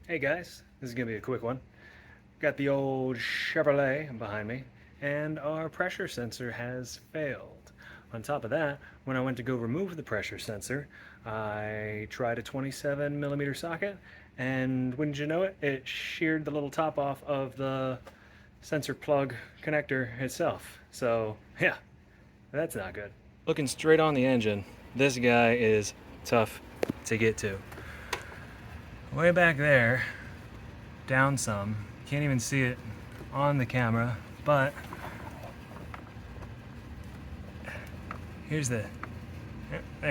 Hey guys, this is gonna be a quick one. Got the old Chevrolet behind me, and our pressure sensor has failed. On top of that, when I went to go remove the pressure sensor, I tried a 27 millimeter socket, and wouldn't you know it, it sheared the little top off of the sensor plug connector itself. So yeah, that's not good. Looking straight on the engine, this guy is tough to get to. Way back there, down some. Can't even see it on the camera, but there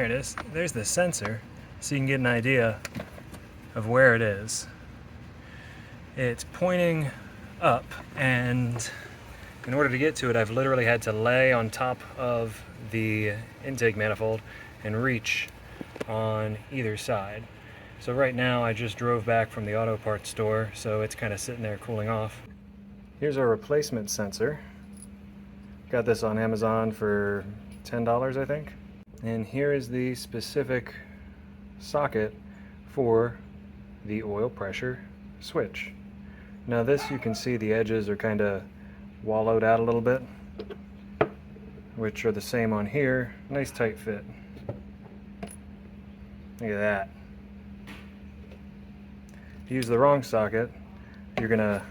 it is. There's the sensor, so you can get an idea of where it is. It's pointing up, and in order to get to it, I've literally had to lay on top of the intake manifold and reach on either side. So right now I just drove back from the auto parts store, so it's kind of sitting there cooling off. Here's our replacement sensor. Got this on Amazon for $10, I think. And here is the specific socket for the oil pressure switch. Now this, you can see the edges are kind of wallowed out a little bit, which are the same on here. Nice tight fit. Look at that. If you use the wrong socket, you're gonna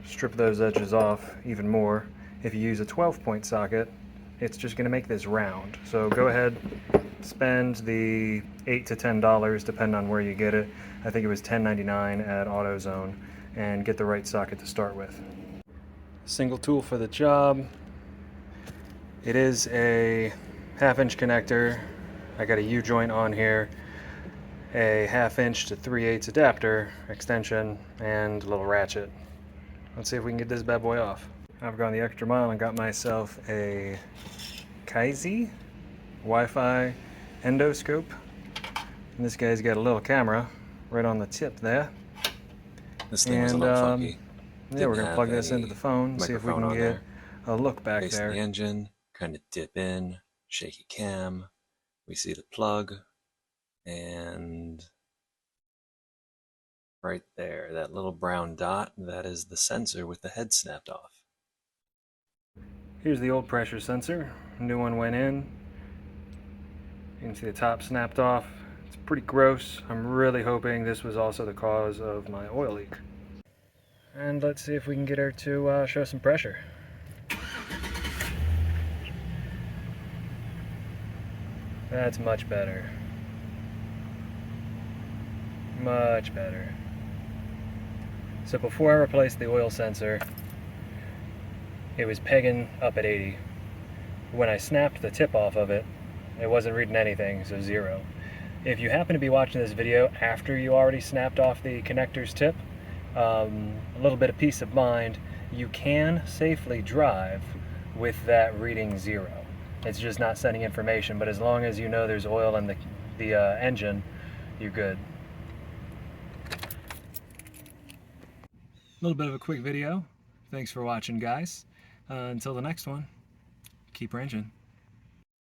strip those edges off even more. If you use a 12-point socket, it's just gonna make this round. So go ahead, spend the $8 to $10, depending on where you get it. I think it was $10.99 at AutoZone, and get the right socket to start with. Single tool for the job. It is a 1/2-inch connector. I got a U-joint on here, a 1/2-inch to 3/8 adapter extension, and a little ratchet. Let's see if we can get this bad boy off. I've gone the extra mile and got myself a Kaizi Wi-Fi endoscope. And this guy's got a little camera right on the tip there. This thing was a little funky. Yeah, we're gonna plug this into the phone, see if we can get a look back there. The engine, kind of dip in, shaky cam. We see the plug, and right there, that little brown dot, that is the sensor with the head snapped off. Here's the old pressure sensor. New one went in. You can see the top snapped off. It's pretty gross. I'm really hoping this was also the cause of my oil leak. And let's see if we can get her to show some pressure. That's much better. Much better. So before I replaced the oil sensor, it was pegging up at 80. When I snapped the tip off of it, it wasn't reading anything, so 0. If you happen to be watching this video after you already snapped off the connector's tip, a little bit of peace of mind, you can safely drive with that reading 0. It's just not sending information, but as long as you know there's oil in the engine, you're good. A little bit of a quick video. Thanks for watching, guys. Until the next one, keep ranging.